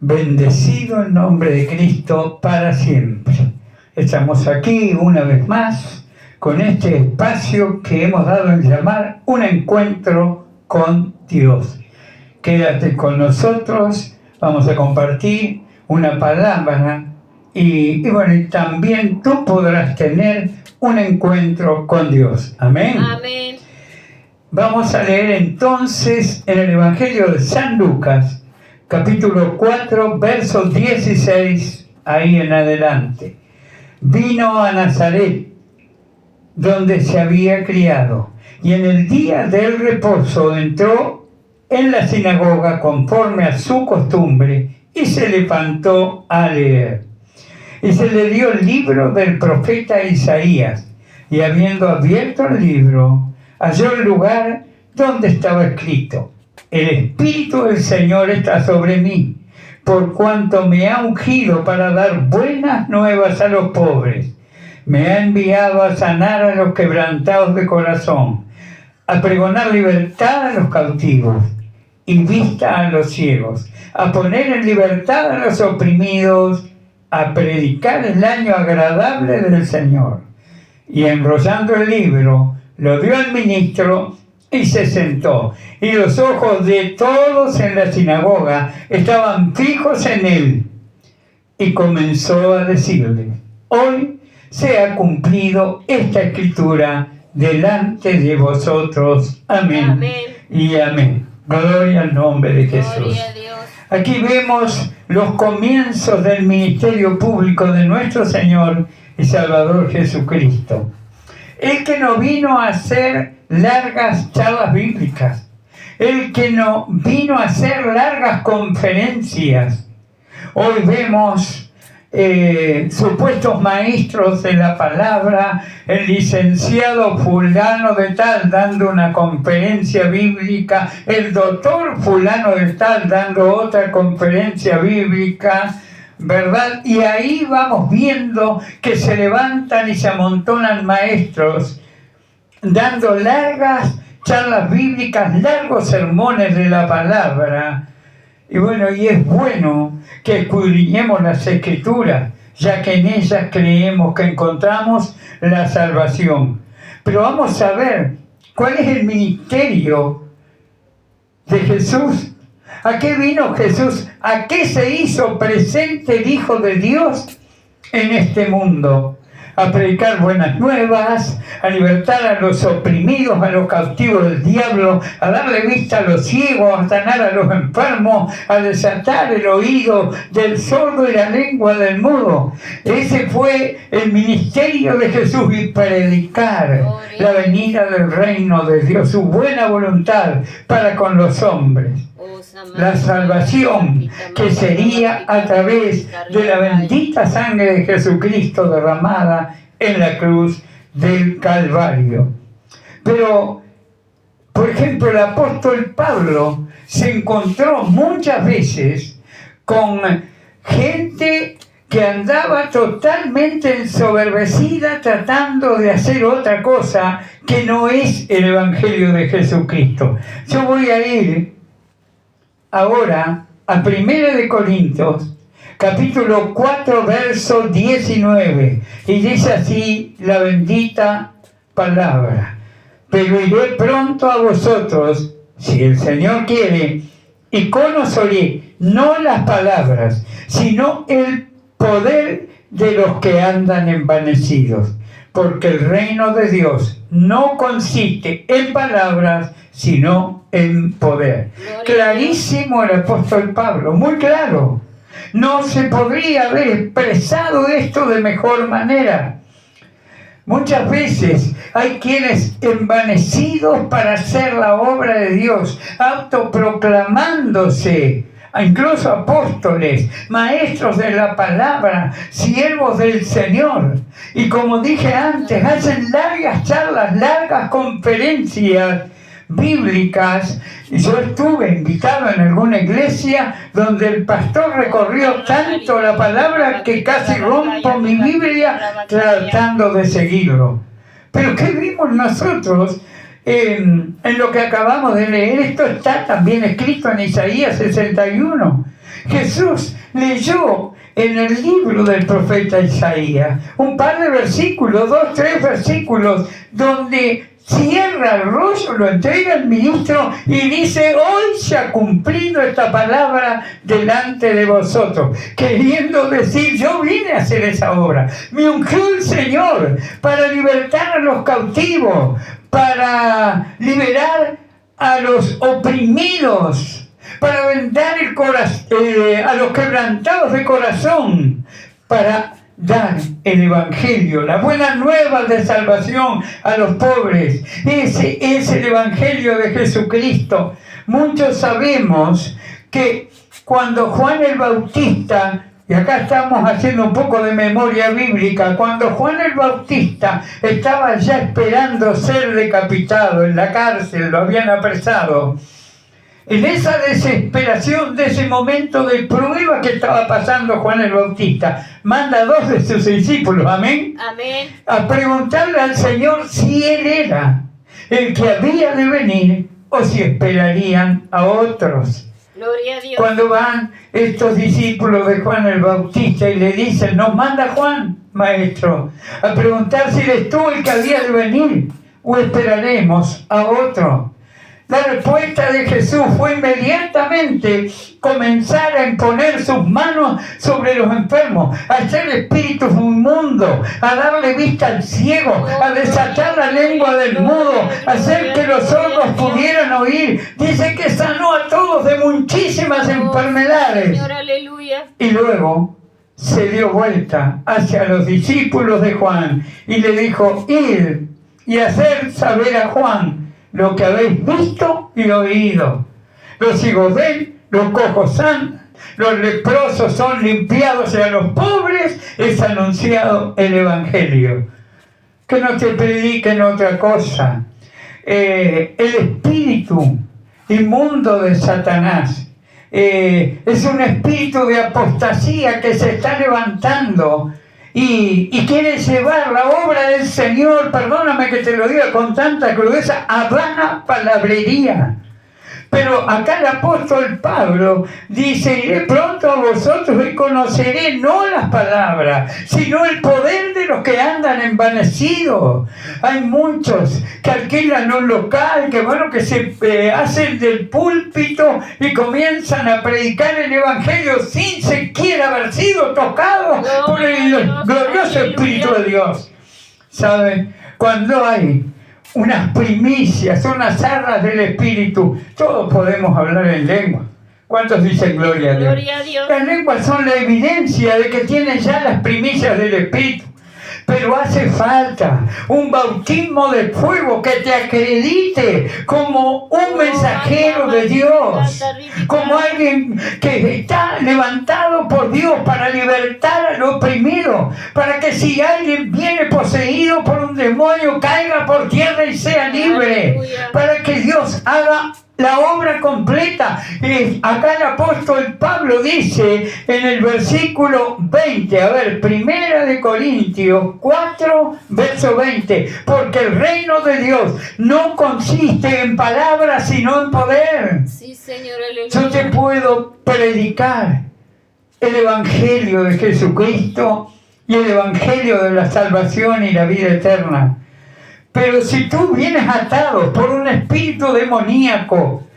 Bendecido el nombre de Cristo para siempre. Estamos aquí una vez más con este espacio que hemos dado en llamar un encuentro con Dios. Quédate con nosotros, vamos a compartir una palabra y también tú podrás tener un encuentro con Dios. Amén. Amén. Vamos a leer entonces en el Evangelio de San Lucas, capítulo 4, verso 16, ahí en adelante. Vino a Nazaret, donde se había criado, y en el día del reposo entró en la sinagoga conforme a su costumbre y se levantó a leer. Y se le dio el libro del profeta Isaías, y habiendo abierto el libro, halló el lugar donde estaba escrito: El Espíritu del Señor está sobre mí, por cuanto me ha ungido para dar buenas nuevas a los pobres. Me ha enviado a sanar a los quebrantados de corazón, a pregonar libertad a los cautivos y vista a los ciegos, a poner en libertad a los oprimidos, a predicar el año agradable del Señor. Y enrollando el libro, lo dio al ministro y se sentó. Y los ojos de todos en la sinagoga estaban fijos en él. Y comenzó a decirle: Hoy se ha cumplido esta escritura delante de vosotros. Amén. Amén. Y amén. Gloria al nombre de Jesús. Gloria a Dios. Aquí vemos los comienzos del ministerio público de nuestro Señor y Salvador Jesucristo. El que no vino a hacer largas charlas bíblicas, el que no vino a hacer largas conferencias. Hoy vemos supuestos maestros de la palabra, el licenciado fulano de tal dando una conferencia bíblica, el doctor fulano de tal dando otra conferencia bíblica, ¿verdad? Y ahí vamos viendo que se levantan y se amontonan maestros dando largas charlas bíblicas, largos sermones de la palabra. Y es bueno que escudriñemos las Escrituras, ya que en ellas creemos que encontramos la salvación. Pero vamos a ver cuál es el ministerio de Jesús. ¿A qué vino Jesús? ¿A qué se hizo presente el Hijo de Dios en este mundo? A predicar buenas nuevas, a libertar a los oprimidos, a los cautivos del diablo, a darle vista a los ciegos, a sanar a los enfermos, a desatar el oído del sordo y la lengua del mudo. Ese fue el ministerio de Jesús, y predicar la venida del reino de Dios, su buena voluntad para con los hombres. La salvación que sería a través de la bendita sangre de Jesucristo derramada en la cruz del Calvario. Pero, por ejemplo, el apóstol Pablo se encontró muchas veces con gente que andaba totalmente ensoberbecida tratando de hacer otra cosa que no es el Evangelio de Jesucristo. Yo voy a ir ahora a 1 de Corintios, capítulo 4, verso 19, y dice así la bendita palabra: Pero iré pronto a vosotros, si el Señor quiere, y conoceré no las palabras, sino el poder de los que andan envanecidos. Porque el reino de Dios no consiste en palabras, sino en poder. Clarísimo el apóstol Pablo, muy claro. No se podría haber expresado esto de mejor manera. Muchas veces hay quienes envanecidos para hacer la obra de Dios, autoproclamándose, incluso apóstoles, maestros de la palabra, siervos del Señor. Y como dije antes, hacen largas charlas, largas conferencias bíblicas. Y yo estuve invitado en alguna iglesia donde el pastor recorrió tanto la palabra que casi rompo mi Biblia tratando de seguirlo. Pero ¿qué vimos nosotros? en lo que acabamos de leer. Esto está también escrito en Isaías 61. Jesús leyó en el libro del profeta Isaías un par de versículos, 2, 3 versículos, donde cierra el rollo, lo entrega al ministro y dice: hoy se ha cumplido esta palabra delante de vosotros, queriendo decir: yo vine a hacer esa obra, me ungió el Señor para libertar a los cautivos, para liberar a los oprimidos, para vendar el a los quebrantados de corazón, para dar el Evangelio, la buena nueva de salvación a los pobres. Ese es el Evangelio de Jesucristo. Muchos sabemos que cuando Juan el Bautista, y acá estamos haciendo un poco de memoria bíblica, cuando Juan el Bautista estaba ya esperando ser decapitado en la cárcel, lo habían apresado, en esa desesperación de ese momento de prueba que estaba pasando Juan el Bautista, manda a 2 de sus discípulos, amén, a preguntarle al Señor si Él era el que había de venir o si esperarían a otros. Gloria a Dios. Cuando van estos discípulos de Juan el Bautista y le dicen: nos manda Juan, maestro, a preguntar si eres tú el que había de venir o esperaremos a otro. La respuesta de Jesús fue inmediatamente comenzar a imponer sus manos sobre los enfermos, a hacer espíritus inmundos, a darle vista al ciego, a desatar la lengua del mudo, a hacer que los sordos pudieran oír. Dice que sanó a todos de muchísimas enfermedades. Señor, aleluya. Y luego se dio vuelta hacia los discípulos de Juan y le dijo: id y hacer saber a Juan lo que habéis visto y oído. Los ciegos ven, los cojos sanan, los leprosos son limpiados y a los pobres es anunciado el Evangelio. Que no te prediquen otra cosa. El espíritu inmundo de Satanás es un espíritu de apostasía que se está levantando y quiere llevar la obra del Señor, perdóname que te lo diga con tanta crudeza, a vana palabrería. Pero acá el apóstol Pablo dice: iré pronto a vosotros y conoceré no las palabras, sino el poder de los que andan envanecidos. Hay muchos que alquilan un local, que se hacen del púlpito y comienzan a predicar el Evangelio sin siquiera haber sido tocados por el glorioso Espíritu de Dios. ¿Saben? Cuando hay unas primicias, unas arras del Espíritu, todos podemos hablar en lengua. ¿Cuántos dicen gloria a Dios? Gloria a Dios. Las lenguas son la evidencia de que tienen ya las primicias del Espíritu. Pero hace falta un bautismo de fuego que te acredite como un mensajero de Dios, como alguien que está levantado por Dios para libertar al oprimido, para que si alguien viene poseído por un demonio caiga por tierra y sea libre, para que Dios haga la obra completa. Acá el apóstol Pablo dice en el versículo 20, Primera de Corintios 4, verso 20, porque el reino de Dios no consiste en palabras sino en poder. Sí, Señor, aleluya. Yo te puedo predicar el Evangelio de Jesucristo y el Evangelio de la salvación y la vida eterna. Pero si tú vienes atado por un espíritu demoníaco,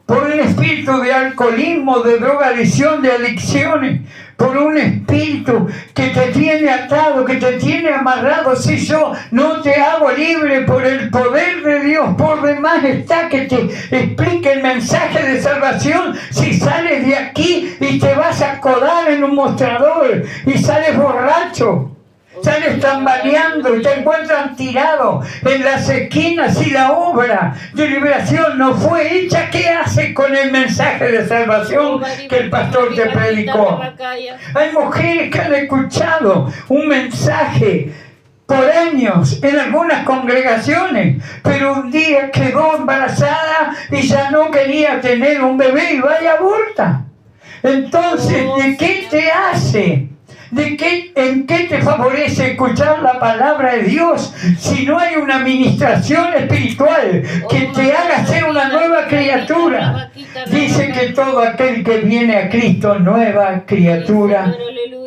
por un espíritu de alcoholismo, de drogadicción, de adicciones, por un espíritu que te tiene atado, que te tiene amarrado, si yo no te hago libre por el poder de Dios, por demás está que te explique el mensaje de salvación. Si sales de aquí y te vas a acodar en un mostrador y sales borracho, sales tambaleando y te encuentran tirado en las esquinas y la obra de liberación no fue hecha, ¿qué hace con el mensaje de salvación que el pastor te predicó? Hay mujeres que han escuchado un mensaje por años en algunas congregaciones, pero un día quedó embarazada y ya no quería tener un bebé y vaya aborta. Entonces, ¿de qué te hace ¿En qué te favorece escuchar la palabra de Dios si no hay una administración espiritual que te haga ser una nueva criatura? Dice que todo aquel que viene a Cristo, nueva criatura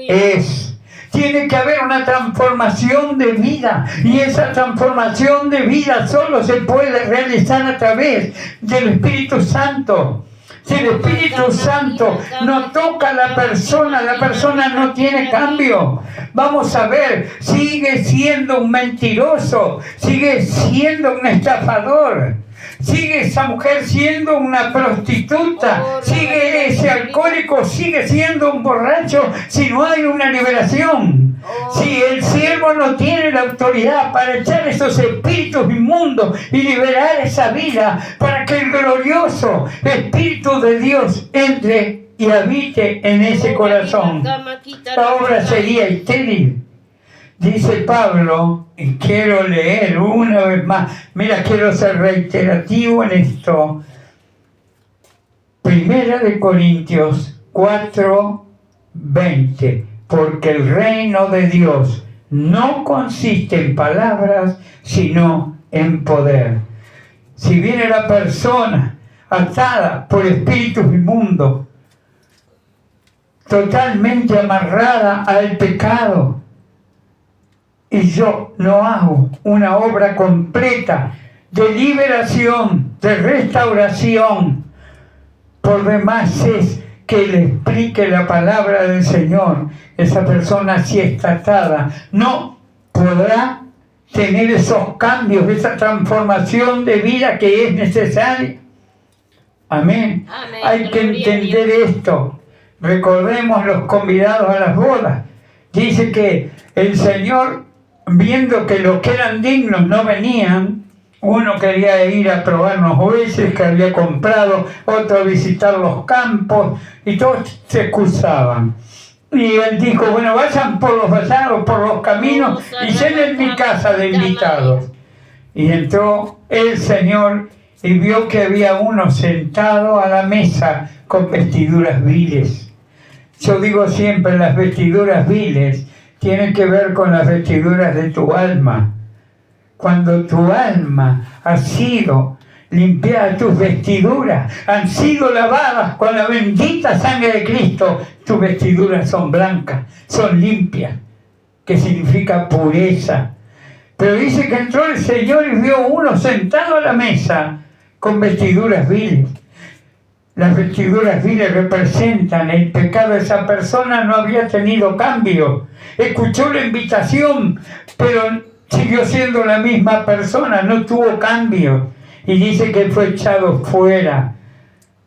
es. Tiene que haber una transformación de vida, y esa transformación de vida solo se puede realizar a través del Espíritu Santo. Si el Espíritu Santo no toca a la persona no tiene cambio. Vamos a ver, sigue siendo un mentiroso, sigue siendo un estafador, sigue esa mujer siendo una prostituta, sigue ese alcohólico, sigue siendo un borracho si no hay una liberación. Si el siervo no tiene la autoridad para echar esos espíritus inmundos y liberar esa vida para que el glorioso Espíritu de Dios entre y habite en ese corazón, la obra sería estéril. Dice Pablo, y quiero leer una vez más, mira, quiero ser reiterativo en esto. 1 Corintios 4:20, porque el reino de Dios no consiste en palabras, sino en poder. Si viene la persona atada por espíritus inmundos, totalmente amarrada al pecado, y yo no hago una obra completa de liberación, de restauración, por demás es que le explique la palabra del Señor. Esa persona, si está atada, no podrá tener esos cambios, esa transformación de vida que es necesaria. Amén. Hay que entender esto. Recordemos los convidados a las bodas. Dice que el Señor, viendo que los que eran dignos no venían, uno quería ir a probar unos bueyes que había comprado, otro a visitar los campos, y todos se excusaban. Y él dijo, bueno, vayan por los vallados, por los caminos, y llenen mi casa de invitados. Y entró el Señor y vio que había uno sentado a la mesa con vestiduras viles. Yo digo siempre, las vestiduras viles tienen que ver con las vestiduras de tu alma. Cuando tu alma ha sido limpiada, tus vestiduras han sido lavadas con la bendita sangre de Cristo, tus vestiduras son blancas, son limpias, que significa pureza. Pero dice que entró el Señor y vio uno sentado a la mesa con vestiduras viles. Las vestiduras viles representan el pecado. Esa persona no había tenido cambio. Escuchó la invitación, pero siguió siendo la misma persona, no tuvo cambio. Y dice que fue echado fuera.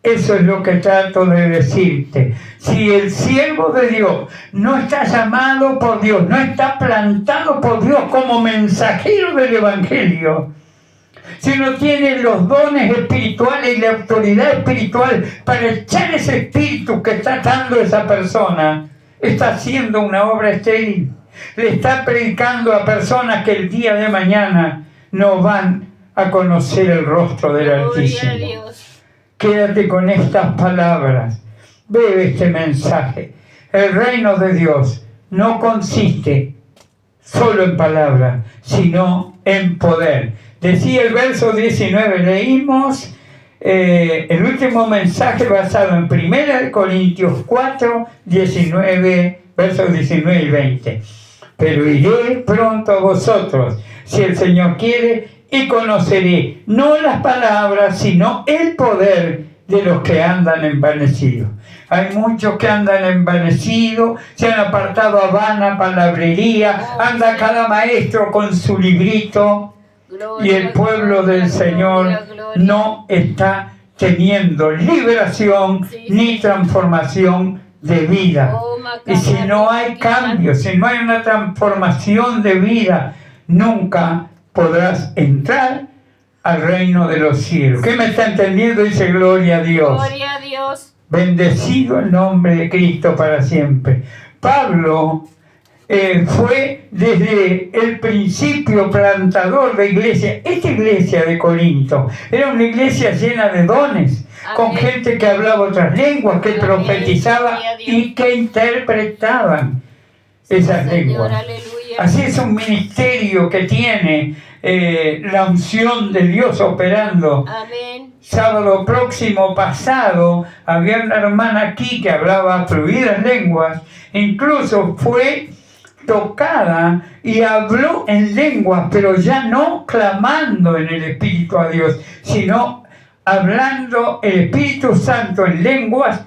Eso es lo que trato de decirte. Si el siervo de Dios no está llamado por Dios, no está plantado por Dios como mensajero del Evangelio, si no tiene los dones espirituales y la autoridad espiritual para echar ese espíritu que está atando a esa persona, está haciendo una obra estéril. Le está predicando a personas que el día de mañana no van a conocer el rostro del Altísimo. Quédate con estas palabras. Bebe este mensaje. El reino de Dios no consiste solo en palabras, sino en poder. Decía el verso 19, leímos el último mensaje basado en 1 Corintios 4, 19, versos 19 y 20. Pero iré pronto a vosotros, si el Señor quiere, y conoceré no las palabras, sino el poder de los que andan envanecidos. Hay muchos que andan envanecidos, se han apartado a vana palabrería, anda cada maestro con su librito, y el pueblo del Señor no está teniendo liberación ni transformación de vida. Y si no hay cambio, si no hay una transformación de vida, nunca podrás entrar al reino de los cielos. ¿Qué me está entendiendo? Dice gloria a Dios. Gloria a Dios. Bendecido el nombre de Cristo para siempre. Pablo fue desde el principio plantador de iglesia. Esta iglesia de Corinto era una iglesia llena de dones, con gente que hablaba otras lenguas, que profetizaba y que interpretaban. esas Señor, lenguas. aleluya. Así es un ministerio que tiene la unción de Dios operando. Amén. Sábado próximo pasado había una hermana aquí que hablaba fluidas lenguas, incluso fue tocada y habló en lenguas, pero ya no clamando en el Espíritu a Dios, sino hablando el Espíritu Santo en lenguas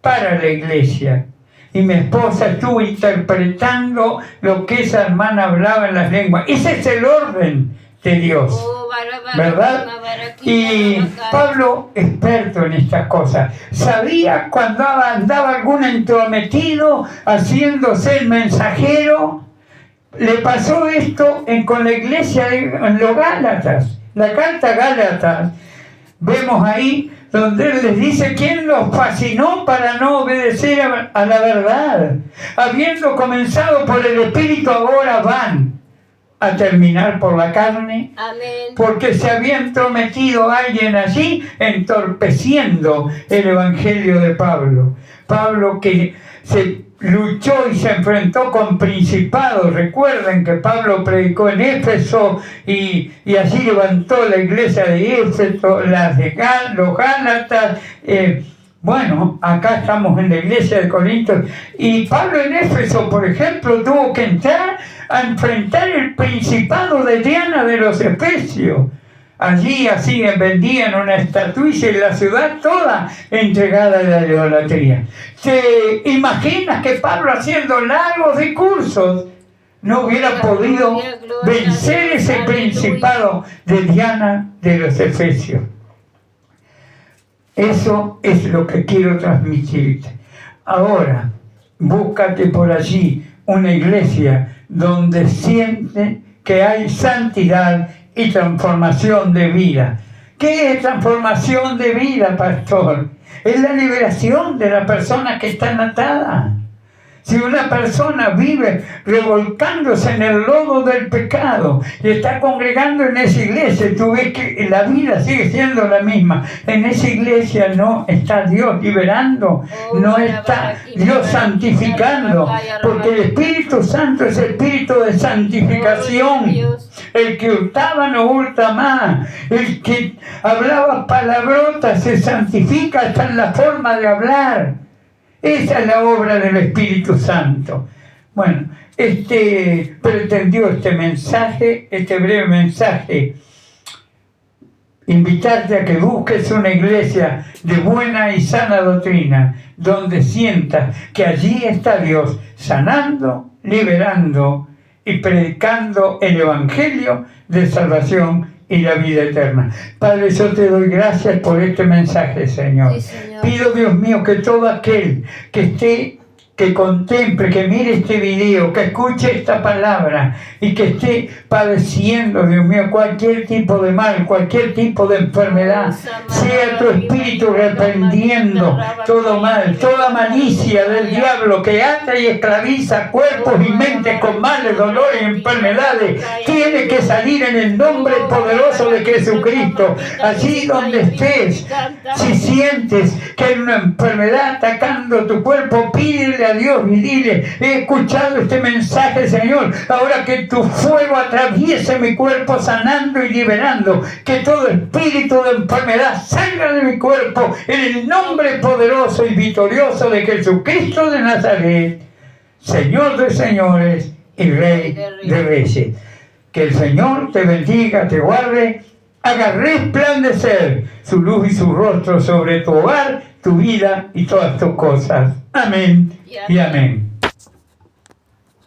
para la iglesia. Y mi esposa estuvo interpretando lo que esa hermana hablaba en las lenguas. Ese es el orden de Dios, Oh, ¿verdad? Y Pablo, experto en estas cosas, sabía cuando andaba algún entrometido haciéndose el mensajero. Le pasó esto con la iglesia en los Gálatas, la carta Gálatas. Vemos ahí donde él les dice quién los fascinó para no obedecer a la verdad. Habiendo comenzado por el Espíritu, ahora van a terminar por la carne. Amén. Porque se había entrometido alguien allí entorpeciendo el Evangelio de Pablo. Pablo que se luchó y se enfrentó con principados. Recuerden que Pablo predicó en Éfeso y así levantó la iglesia de Éfeso, los Gálatas. Bueno, acá estamos en la iglesia de Corinto. Y Pablo en Éfeso, por ejemplo, tuvo que entrar a enfrentar el principado de Diana de los Efesios. Allí así vendían una estatuilla y la ciudad toda entregada a la idolatría. ¿Te imaginas que Pablo, haciendo largos discursos, no hubiera podido vencer ese principado de Diana de los Efesios? Eso es lo que quiero transmitirte. Ahora, búscate por allí una iglesia donde sienten que hay santidad y transformación de vida. ¿Qué es transformación de vida, pastor? Es la liberación de la persona que está atada. Si una persona vive revolcándose en el lodo del pecado y está congregando en esa iglesia, tú ves que la vida sigue siendo la misma. En esa iglesia no está Dios liberando, no está Dios santificando, porque el Espíritu Santo es el Espíritu de santificación. El que hurtaba no hurta más. El que hablaba palabrotas se santifica hasta en la forma de hablar. Esa es la obra del Espíritu Santo. Bueno, pretendió este mensaje, este breve mensaje, invitarte a que busques una iglesia de buena y sana doctrina, donde sientas que allí está Dios sanando, liberando y predicando el Evangelio de salvación y la vida eterna. Padre, yo te doy gracias por este mensaje, Señor. Sí, Señor. Pido, Dios mío, que todo aquel que contemple, que mire este video, que escuche esta palabra y que esté padeciendo, Dios mío, cualquier tipo de mal, cualquier tipo de enfermedad, sea tu espíritu reprendiendo todo mal, toda malicia del diablo que ata y esclaviza cuerpos y mentes con males, dolores y enfermedades, tiene que salir en el nombre poderoso de Jesucristo. Allí donde estés, si sientes que hay una enfermedad atacando tu cuerpo, pídele a Dios y dile: he escuchado este mensaje, Señor, ahora que tu fuego atraviese mi cuerpo sanando y liberando, que todo espíritu de enfermedad salga de mi cuerpo en el nombre poderoso y victorioso de Jesucristo de Nazaret, Señor de señores y Rey de reyes. Que el Señor te bendiga, te guarde, haga resplandecer su luz y su rostro sobre tu hogar, tu vida y todas tus cosas. Amén y amén.